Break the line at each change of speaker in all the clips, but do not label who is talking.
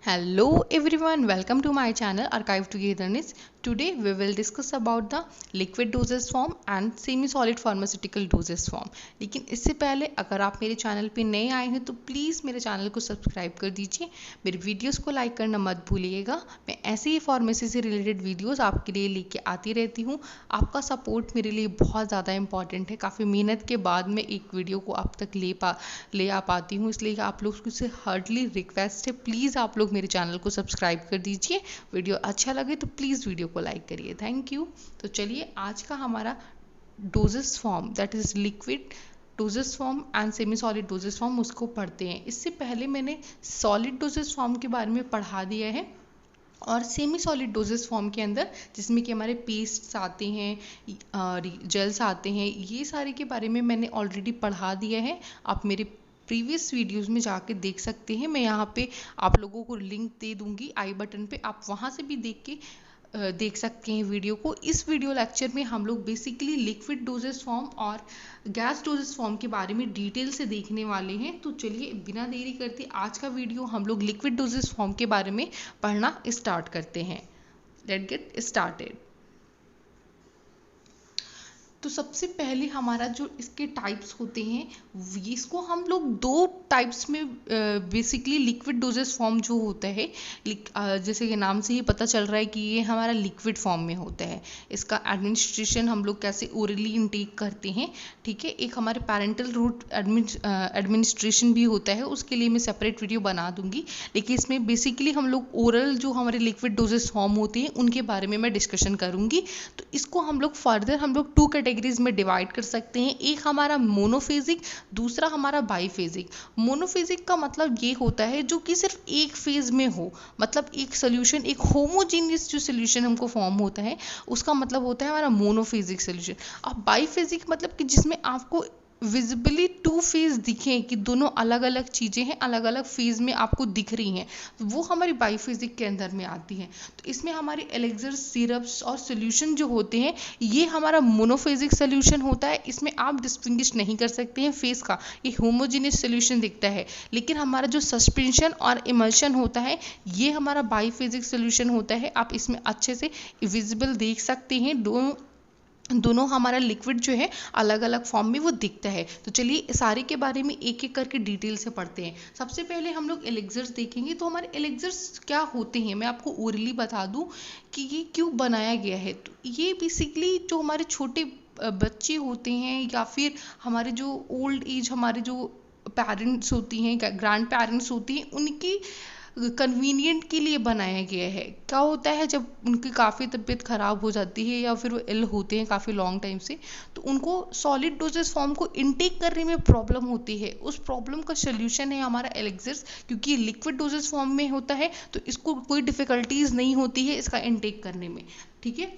Hello everyone, welcome to my channel Archive Togetherness. Today we will discuss about the liquid dosage form and semi-solid pharmaceutical dosage form. लेकिन इससे पहले अगर आप मेरे channel पे नए आए हैं तो प्लीज़ मेरे चैनल को सब्सक्राइब कर दीजिए, मेरे वीडियोस को लाइक करना मत भूलिएगा। मैं ऐसे ही फार्मेसी से रिलेटेड वीडियोस आपके लिए लेके आती रहती हूँ। आपका सपोर्ट मेरे लिए बहुत ज़्यादा इंपॉर्टेंट है। काफ़ी मेहनत के बाद मैं एक वीडियो को आप तक ले आ पाती हूँ, इसलिए आप लोग से हार्डली रिक्वेस्ट है, प्लीज़ आप लोग मेरे चैनल को सब्सक्राइब कर दीजिए। वीडियो अच्छा लगे तो प्लीज़ वीडियो को लाइक करिए। Thank you. तो चलिए आज का हमारा doses form that is liquid dosage form and semi solid doses form उसको पढ़ते हैं। इससे पहले मैंने सॉलिड डोजेस फॉर्म के बारे में पढ़ा दिया है और सेमी सॉलिड डोजेस फॉर्म के अंदर जिसमें कि हमारे पेस्ट्स आते हैं, जेल्स आते हैं, ये सारे के बारे में मैंने ऑलरेडी पढ़ा दिया है। आप मेरे प्रीवियस वीडियोस में जाके देख सकते हैं। मैं यहाँ पे आप लोगों को लिंक दे दूँगी आई बटन पे, आप वहाँ से भी देख सकते हैं वीडियो को। इस वीडियो लेक्चर में हम लोग बेसिकली लिक्विड डोजेस फॉर्म और गैस डोजेस फॉर्म के बारे में डिटेल से देखने वाले हैं। तो चलिए बिना देरी करते आज का वीडियो हम लोग लिक्विड डोजेस फॉर्म के बारे में पढ़ना स्टार्ट करते हैं। Let's get started. तो सबसे पहले हमारा जो इसके टाइप्स होते हैं, इसको हम लोग दो टाइप्स में बेसिकली लिक्विड डोजेस फॉर्म जो होता है, जैसे कि नाम से ही पता चल रहा है कि ये हमारा लिक्विड फॉर्म में होता है। इसका एडमिनिस्ट्रेशन हम लोग कैसे ओरली इनटेक करते हैं, ठीक है। एक हमारे पैरेंटल रूट एडमिनिस्ट्रेशन भी होता है, उसके लिए मैं सेपरेट वीडियो बना दूंगी। लेकिन इसमें बेसिकली हम लोग ओरल जो हमारे लिक्विड डोजेस फॉर्म होते हैं उनके बारे में मैं डिस्कशन करूंगी। तो इसको हम लोग फर्दर हम लोग टू कैटेगरीज में डिवाइड कर सकते हैं। एक हमारा मोनोफेजिक, दूसरा हमारा बाईफेजिक। मोनोफेजिक का मतलब ये होता है जो कि सिर्फ एक फेज में हो, मतलब एक सोल्यूशन, एक होमोजीनियस जो सोल्यूशन हमको फॉर्म होता है उसका मतलब होता है हमारा मोनोफेजिक सोल्यूशन। अब बाईफेजिक मतलब कि जिसमें आपको विजिबली टू फेज दिखें कि दोनों अलग अलग चीज़ें हैं, अलग अलग फेज में आपको दिख रही हैं, वो हमारी बाईफेजिक के अंदर में आती हैं। तो इसमें हमारे एलेक्सर, सिरप्स और सोल्यूशन जो होते हैं ये हमारा मोनोफेजिक सोल्यूशन होता है। इसमें आप डिस्टिंग्विश नहीं कर सकते हैं फेज का, ये होमोजीनियस सोल्यूशन दिखता है। लेकिन हमारा जो सस्पेंशन और इमल्शन होता है ये हमारा बाईफेजिक सोल्यूशन होता है। आप इसमें अच्छे से विजिबल देख सकते हैं, दोनों हमारा लिक्विड जो है अलग अलग फॉर्म में वो दिखता है। तो चलिए सारे के बारे में एक एक करके डिटेल से पढ़ते हैं। सबसे पहले हम लोग एलेक्सर्स देखेंगे। तो हमारे एलेक्सर्स क्या होते हैं मैं आपको ओरली बता दूं कि ये क्यों बनाया गया है। तो ये बेसिकली जो हमारे छोटे बच्चे होते हैं या फिर हमारे जो ओल्ड एज हमारे जो पेरेंट्स होती हैं, ग्रैंड पेरेंट्स होती हैं, उनकी कन्वीनियंट के लिए बनाया गया है। क्या होता है जब उनकी काफ़ी तबीयत ख़राब हो जाती है या फिर वो इल होते हैं काफ़ी लॉन्ग टाइम से, तो उनको सॉलिड डोजेस फॉर्म को इनटेक करने में प्रॉब्लम होती है। उस प्रॉब्लम का सोल्यूशन है हमारा एलेक्सर्स। क्योंकि ये लिक्विड डोजेस फॉर्म में होता है तो इसको कोई डिफ़िकल्टीज नहीं होती है इसका इनटेक करने में, ठीक है।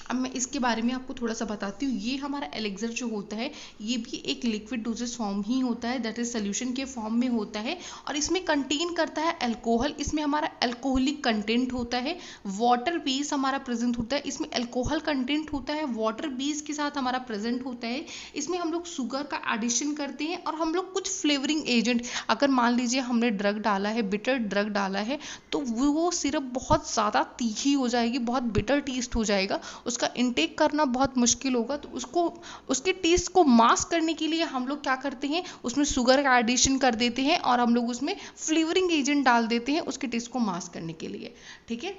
अब मैं इसके बारे में आपको थोड़ा सा बताती हूँ। ये हमारा एलेक्सर जो होता है ये भी एक लिक्विड डोजेस फॉर्म ही होता है, दैट इज सोल्यूशन के फॉर्म में होता है और इसमें कंटेन करता है अल्कोहल। इसमें हमारा अल्कोहलिक कंटेंट होता है, वाटर बेस हमारा प्रेजेंट होता है। इसमें अल्कोहल कंटेंट होता है, वाटर बेस के साथ हमारा प्रेजेंट होता है। इसमें हम लोग शुगर का एडिशन करते हैं और हम लोग कुछ फ्लेवरिंग एजेंट, अगर मान लीजिए हमने ड्रग डाला है, बिटर ड्रग डाला है, तो वो सिरप बहुत ज़्यादा तीखी हो जाएगी, बहुत बिटर टेस्ट हो जाएगा, उसका इनटेक करना बहुत मुश्किल होगा। तो उसके टेस्ट को मास्क करने के लिए हम लोग क्या करते हैं, उसमें शुगर का एडिशन कर देते हैं और हम लोग उसमें फ्लेवरिंग एजेंट डाल देते हैं उसके टेस्ट को मास्क करने के लिए, ठीक है।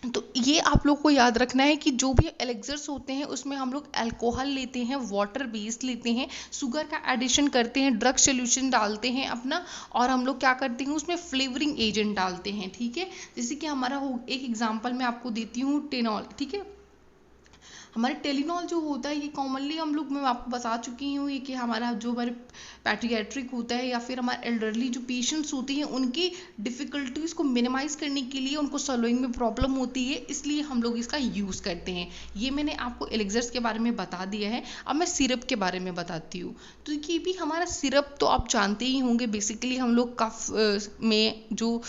तो ये आप लोग को याद रखना है कि जो भी एलेक्सर्स होते हैं उसमें हम लोग अल्कोहल लेते हैं, वाटर बेस लेते हैं, शुगर का एडिशन करते हैं, ड्रग सोल्यूशन डालते हैं अपना, और हम लोग क्या करते हैं उसमें फ्लेवरिंग एजेंट डालते हैं, ठीक है। जैसे कि हमारा एक एग्जांपल मैं आपको देती हूँ, टेनॉल, ठीक है। हमारे टेलिनॉल जो होता है ये कॉमनली हम लोग, मैं आपको बता चुकी हूँ ये कि हमारा जो हमारे पैट्रियाट्रिक होता है या फिर हमारे एल्डरली जो पेशेंट्स होते हैं उनकी डिफ़िकल्टीज़ को मिनिमाइज करने के लिए, उनको सॉलोइंग में प्रॉब्लम होती है, इसलिए हम लोग इसका यूज़ करते हैं। ये मैंने आपको एलेक्सर्स के बारे में बता दिया है। अब मैं सिरप के बारे में बताती हूँ। तो ये भी हमारा सिरप तो आप जानते ही होंगे, बेसिकली हम लोग कफ में जो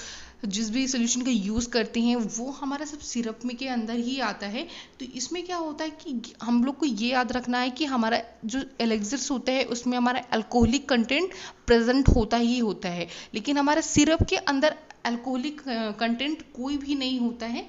जिस भी सोल्यूशन का यूज़ करते हैं वो हमारा सब सिरप में के अंदर ही आता है। तो इसमें क्या होता है कि हम लोग को ये याद रखना है कि हमारा जो एलेक्सर्स होता है उसमें हमारा अल्कोहलिक कंटेंट प्रेजेंट होता ही होता है, लेकिन हमारे सिरप के अंदर अल्कोहलिक कंटेंट कोई भी नहीं होता है।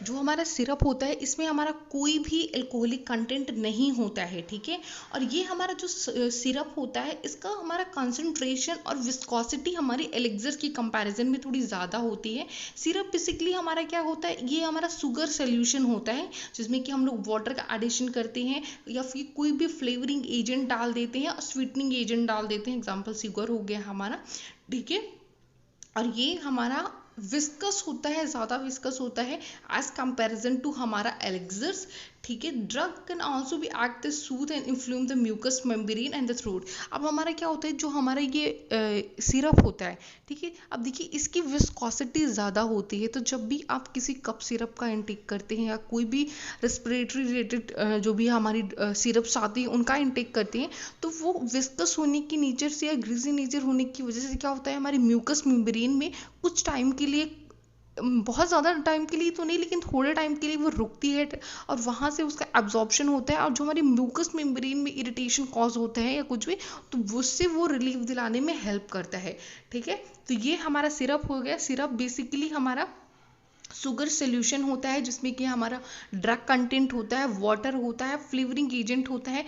जो हमारा सिरप होता है इसमें हमारा कोई भी अल्कोहलिक कंटेंट नहीं होता है, ठीक है। और ये हमारा जो सिरप होता है इसका हमारा कंसंट्रेशन और विस्कोसिटी हमारी एलिक्सर की कंपैरिजन में थोड़ी ज़्यादा होती है। सिरप बेसिकली हमारा क्या होता है, ये हमारा शुगर सोल्यूशन होता है जिसमें कि हम लोग वाटर का एडिशन करते हैं या फिर कोई भी फ्लेवरिंग एजेंट डाल देते हैं और स्वीटनिंग एजेंट डाल देते हैं, एग्जाम्पल शुगर हो गया हमारा, ठीक है। और ये हमारा विस्कस होता है, ज़्यादा विस्कस होता है एज कंपेरिजन टू हमारा एलिक्सर्स, ठीक है। Drug can also be act the soothe and inflame the mucous membrane and the throat. अब हमारा क्या होता है, जो हमारा ये सिरप होता है, ठीक है, अब देखिए इसकी विस्कोसिटी ज़्यादा होती है, तो जब भी आप किसी कप सिरप का इंटेक करते हैं या कोई भी रेस्पिरेटरी रिलेटेड जो भी हमारी सिरप्स आती हैं उनका इंटेक करते हैं, तो वो विस्कस होने की नेचर से या ग्रीजी नेचर होने की वजह से क्या होता है, हमारी म्यूकस मेम्ब्रेन में कुछ टाइम के लिए, बहुत ज़्यादा टाइम के लिए तो नहीं लेकिन थोड़े टाइम के लिए वो रुकती है और वहाँ से उसका एब्जॉर्प्शन होता है, और जो हमारी म्यूकस मेम्ब्रेन में इरिटेशन कॉज होता है या कुछ भी, तो उससे वो रिलीफ दिलाने में हेल्प करता है, ठीक है। तो ये हमारा सिरप हो गया। सिरप बेसिकली हमारा शुगर सोल्यूशन होता है जिसमें कि हमारा ड्रग कंटेंट होता है, वाटर होता है, फ्लेवरिंग एजेंट होता है,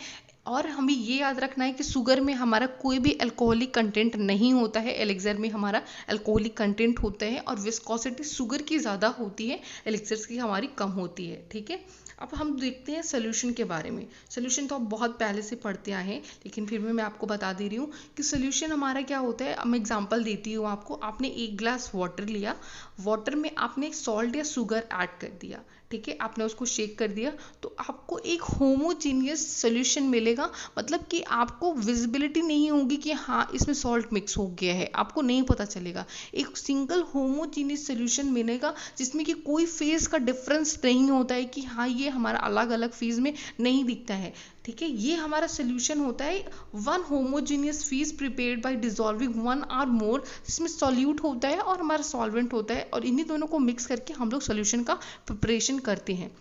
और हमें ये याद रखना है कि शुगर में हमारा कोई भी अल्कोहलिक कंटेंट नहीं होता है, एलिक्सर में हमारा अल्कोहलिक कंटेंट होता है, और विस्कोसिटी शुगर की ज़्यादा होती है, एलिक्सर की हमारी कम होती है, ठीक है। अब हम देखते हैं सोल्यूशन के बारे में। सोल्यूशन तो आप बहुत पहले से पढ़ते आए हैं लेकिन फिर भी मैं आपको बता दे रही हूँ कि सोल्यूशन हमारा क्या होता है। अब मैं एग्जांपल देती हूँ आपको। आपने 1 ग्लास वाटर लिया, वाटर में आपने सॉल्ट या शुगर ऐड कर दिया, ठीक है, आपने उसको शेक कर दिया, तो आपको एक होमोजीनियस सोल्यूशन मिलेगा। मतलब कि आपको विजिबिलिटी नहीं होगी कि हाँ इसमें सॉल्ट मिक्स हो गया है, आपको नहीं पता चलेगा। एक सिंगल होमोजीनियस सोल्यूशन मिलेगा जिसमें कि कोई फेज का डिफरेंस नहीं होता है कि हाँ ये हमारा अलग अलग फेज में नहीं दिखता है, ठीक है। ये हमारा सोल्यूशन होता है one homogeneous phase prepared by dissolving 1 और मोर, जिसमें सॉल्यूट होता है और हमारा सॉल्वेंट होता है, और इन्हीं दोनों को मिक्स करके हम लोग सोल्यूशन का प्रिपरेशन करते हैं।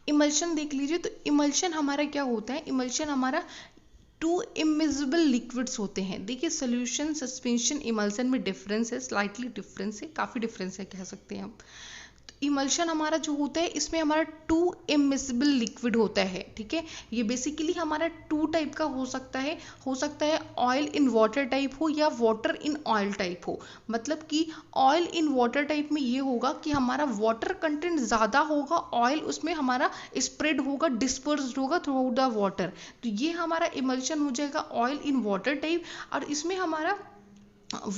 इमल्शन देख लीजिए, तो इमल्शन हमारा क्या होता है, इमल्शन हमारा 2 इमिजिबल लिक्विड्स होते हैं। देखिए सोल्यूशन, सस्पेंशन, इमल्शन में डिफरेंस है, स्लाइटली डिफरेंस है, काफ़ी डिफरेंस है कह सकते हैं हम। इमल्शन हमारा जो होता है इसमें हमारा 2 इमिजिबल लिक्विड होता है, ठीक है। ये बेसिकली हमारा 2 टाइप का हो सकता है ऑयल इन वाटर टाइप हो या वाटर इन ऑयल टाइप हो। मतलब कि ऑयल इन वाटर टाइप में ये होगा कि हमारा वाटर कंटेंट ज़्यादा होगा, ऑयल उसमें हमारा स्प्रेड होगा, डिस्पर्स्ड होगा थ्रू आउट द वाटर, तो ये हमारा इमल्शन हो जाएगा ऑयल इन वाटर टाइप। और इसमें हमारा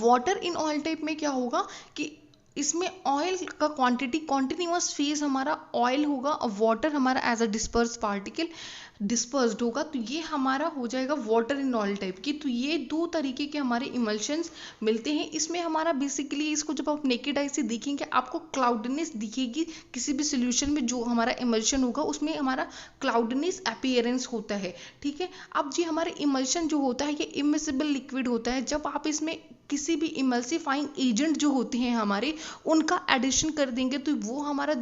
वाटर इन ऑयल टाइप में क्या होगा कि इसमें ऑयल का क्वांटिटी कॉन्टिन्यूअस फेज हमारा ऑयल होगा और वाटर हमारा as a disperse particle dispersed होगा, तो ये हमारा हो जाएगा वाटर इन ऑयल टाइप की। तो ये 2 तरीके के हमारे इमल्शंस मिलते हैं। इसमें हमारा बेसिकली इसको जब आप नेकेड आई से देखेंगे आपको क्लाउडनेस दिखेगी, किसी भी सोल्यूशन में जो हमारा इमल्शन होगा उसमें हमारा क्लाउडनेस अपीयरेंस होता है, ठीक है। अब जी हमारे इमल्शन जो होता है ये इमिसिबल लिक्विड होता है। जब आप इसमें किसी भी इमल्सिफाइंग एजेंट जो होते हैं हमारे उनका एडिशन कर देंगे तो वो हमारा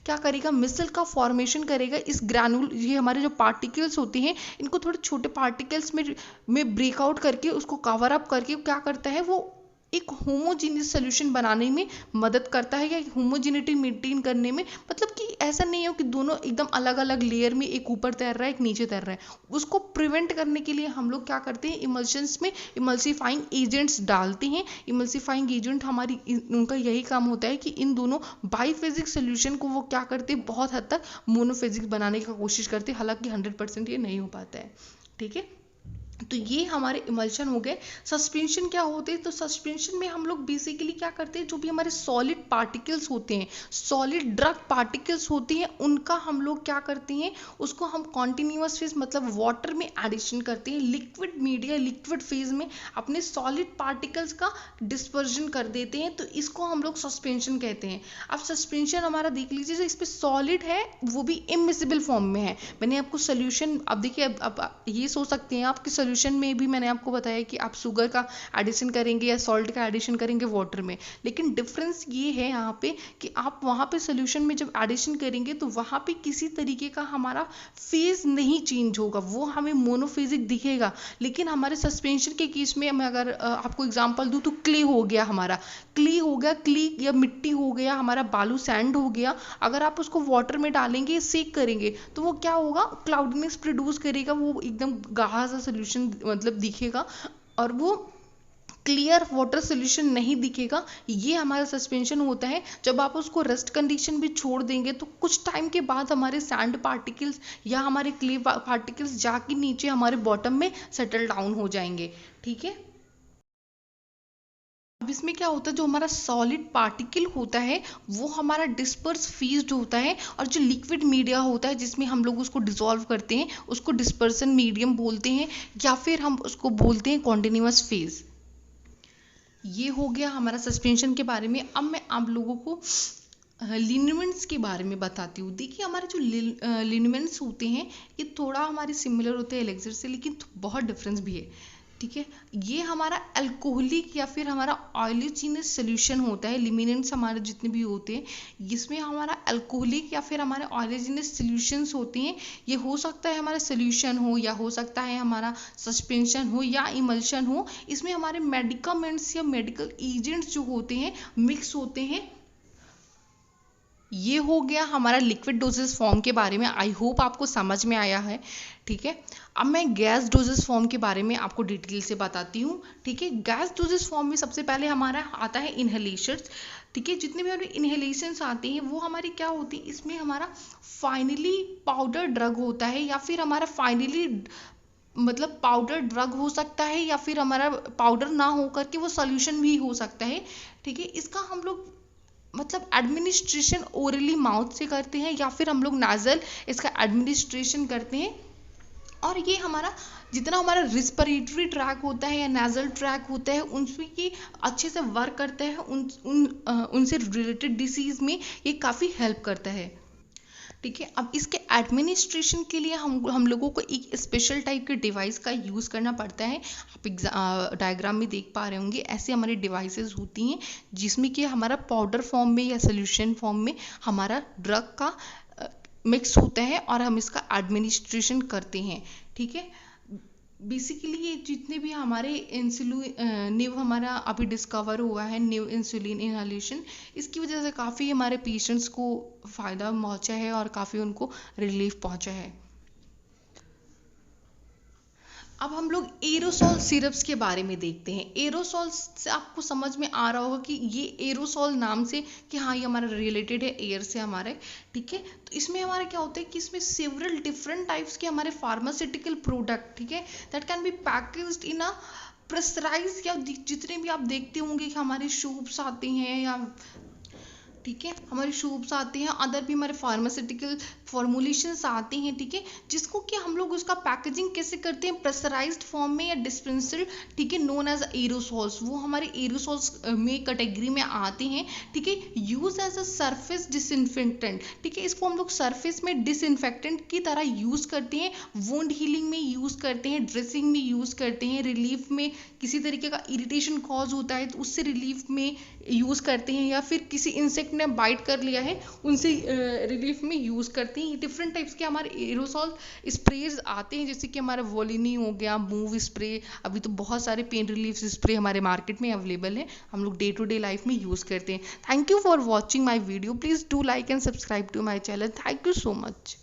क्या करेगा, मिसल का फॉर्मेशन करेगा। इस ग्रैनुल, ये हमारे जो पार्टिकल्स होते हैं इनको थोड़े छोटे पार्टिकल्स में ब्रेकआउट करके उसको कवर अप करके क्या करता है, वो एक होमोजीनियस सोल्यूशन बनाने में मदद करता है या होमोजिनिटी मेंटेन करने में। मतलब कि ऐसा नहीं हो कि दोनों एकदम अलग अलग लेयर में एक ऊपर तैर रहा है एक नीचे तैर रहा है, उसको प्रिवेंट करने के लिए हम लोग क्या करते हैं, इमल्शंस में इमल्सिफाइंग एजेंट्स डालते हैं। इमल्सिफाइंग एजेंट हमारी उनका यही काम होता है कि इन दोनों बाईफेजिक सोल्यूशन को वो क्या करते हैं, बहुत हद तक मोनोफेजिक बनाने की कोशिश करते हैं, हालांकि 100% ये नहीं हो पाता है, ठीक है। तो ये हमारे इमल्शन हो गए। सस्पेंशन क्या होते हैं, तो सस्पेंशन में हम लोग बेसिकली क्या करते हैं, जो भी हमारे सॉलिड पार्टिकल्स होते हैं, सॉलिड ड्रग पार्टिकल्स होते हैं, उनका हम लोग क्या करते हैं, उसको हम कॉन्टिन्यूअस फेज मतलब वाटर में एडिशन करते हैं, लिक्विड मीडिया लिक्विड फेज में अपने सॉलिड पार्टिकल्स का डिस्पर्जन कर देते हैं, तो इसको हम लोग सस्पेंशन कहते हैं। अब सस्पेंशन हमारा देख लीजिए, इस पर सॉलिड है वो भी इमिसिबल फॉर्म में है। मैंने आपको सोल्यूशन, अब देखिए अब ये सोच सकते हैं आप कि सोल्यूशन सोल्यूशन में भी मैंने आपको बताया कि आप शुगर का एडिशन करेंगे या सॉल्ट का एडिशन करेंगे वाटर में, लेकिन डिफरेंस ये है यहाँ पे कि आप वहाँ पे सोल्यूशन में जब एडिशन करेंगे तो वहाँ पे किसी तरीके का हमारा फेज नहीं चेंज होगा, वो हमें मोनोफेजिक दिखेगा। लेकिन हमारे सस्पेंशन के केस में मैं अगर आपको एग्जांपल दूं तो क्ले हो गया, हमारा क्ले हो गया, क्ले या मिट्टी हो गया, हमारा बालू सैंड हो गया, अगर आप उसको वाटर में डालेंगे, सेक करेंगे तो वो क्या होगा, क्लाउडनेस प्रोड्यूस करेगा, वो एकदम गाढ़ा सा सोल्यूशन मतलब दिखेगा और वो क्लियर वाटर सोल्यूशन नहीं दिखेगा। ये हमारा सस्पेंशन होता है। जब आप उसको रेस्ट कंडीशन में छोड़ देंगे तो कुछ टाइम के बाद हमारे सैंड पार्टिकल्स या हमारे क्ले पार्टिकल्स जाके नीचे हमारे बॉटम में सेटल डाउन हो जाएंगे। ठीक है, अब इसमें क्या होता है, जो हमारा सॉलिड पार्टिकल होता है वो हमारा डिस्पर्स फीज्ड होता है, और जो लिक्विड मीडिया होता है जिसमें हम लोग उसको डिसॉल्व करते हैं उसको डिस्पर्सन मीडियम बोलते हैं, या फिर हम उसको बोलते हैं कॉन्टिन्यूअस फेज। ये हो गया हमारा सस्पेंशन के बारे में। अब मैं आप लोगों को लिनीमेंट्स के बारे में बताती हूँ। देखिए हमारे जो लिनीमेंट्स होते हैं ये थोड़ा हमारे सिमिलर होते हैं एलेक्सर से, लेकिन बहुत डिफरेंस भी है। ठीक है, ये हमारा अल्कोहलिक या फिर हमारा ऑयलिजिनस सोल्यूशन होता है। लिमिनेंट्स हमारे जितने भी होते हैं इसमें हमारा अल्कोहलिक या फिर हमारे ऑयलिजिनस सोल्यूशंस होते हैं। ये हो सकता है हमारा सोल्यूशन हो या हो सकता है हमारा सस्पेंशन हो या इमल्शन हो। इसमें हमारे मेडिकामेंट्स या मेडिकल एजेंट्स जो होते हैं मिक्स होते हैं। ये हो गया हमारा लिक्विड डोजेस फॉर्म के बारे में। आई होप आपको समझ में आया है। ठीक है, अब मैं गैस डोजेस फॉर्म के बारे में आपको डिटेल से बताती हूँ। ठीक है, गैस डोजेस फॉर्म में सबसे पहले हमारा आता है इनहेलेशंस। ठीक है, जितने भी हमारे इनहेलेशंस आते हैं वो हमारी क्या होती है, इसमें हमारा फाइनली पाउडर ड्रग होता है, या फिर हमारा फाइनली मतलब पाउडर ड्रग हो सकता है, या फिर हमारा पाउडर ना हो करके वो सोल्यूशन भी हो सकता है। ठीक है, इसका हम लोग मतलब एडमिनिस्ट्रेशन ओरली माउथ से करते हैं, या फिर हम लोग नाजल इसका एडमिनिस्ट्रेशन करते हैं। और ये हमारा जितना हमारा रिस्पिरेटरी ट्रैक होता है या नाजल ट्रैक होता है उनमें ये अच्छे से वर्क करता है, उनसे रिलेटेड डिसीज में ये काफ़ी हेल्प करता है। ठीक है, अब इसके एडमिनिस्ट्रेशन के लिए हम लोगों को एक स्पेशल टाइप के डिवाइस का यूज़ करना पड़ता है। आप डायग्राम में देख पा रहे होंगे, ऐसे हमारी डिवाइसेस होती हैं जिसमें कि हमारा पाउडर फॉर्म में या सोल्यूशन फॉर्म में हमारा ड्रग का मिक्स होता है और हम इसका एडमिनिस्ट्रेशन करते हैं। ठीक है, बेसिकली ये जितने भी हमारे इंसुलिन न्यू हमारा अभी डिस्कवर हुआ है न्यू इंसुलिन इनहेलेशन, इसकी वजह से काफ़ी हमारे पेशेंट्स को फ़ायदा पहुंचा है और काफ़ी उनको रिलीफ पहुंचा है। अब हम लोग एरोसोल सिरप्स के बारे में देखते हैं। एरोसोल से आपको समझ में आ रहा होगा कि ये एरोसोल नाम से कि हाँ ये हमारा रिलेटेड है एयर से हमारे। ठीक है, तो इसमें हमारा क्या होता है कि इसमें सेवरल डिफरेंट टाइप्स के हमारे फार्मास्यूटिकल प्रोडक्ट, ठीक है, that can be packaged in a pressurise, या जितने भी आप देखते होंगे कि हमारे शूप्स आते हैं या ठीक है हमारे शूप्स आते हैं, अदर भी हमारे फार्मास्यूटिकल फॉर्मुलेशंस आते हैं। ठीक है, जिसको कि हम लोग उसका पैकेजिंग कैसे करते हैं, प्रेशराइज्ड फॉर्म में या डिस्पेंसर, ठीक है, नोन एज एरोसोल्स। वो हमारे एरोसोल्स में कैटेगरी में आते हैं। ठीक है, use as a surface disinfectant. ठीक है, इसको हम लोग सरफेस में डिसइंफेक्टेंट की तरह यूज करते हैं, वुंड हीलिंग में यूज करते हैं, ड्रेसिंग में यूज करते हैं, रिलीफ में किसी तरीके का इरिटेशन कॉज होता है तो उससे रिलीफ में यूज करते हैं, या फिर किसी इंसेक्ट ने बाइट कर लिया है उनसे रिलीफ में यूज करते हैं। डिफरेंट टाइप्स के हमारे एरोसॉल स्प्रेज आते हैं, जैसे कि हमारा वोलिनी हो गया, मूव स्प्रे। अभी तो बहुत सारे पेन रिलीफ स्प्रे हमारे मार्केट में अवेलेबल है, हम लोग डे टू डे लाइफ में यूज करते हैं। Thank you for watching my video. Please do like and subscribe to my channel. Thank you so much.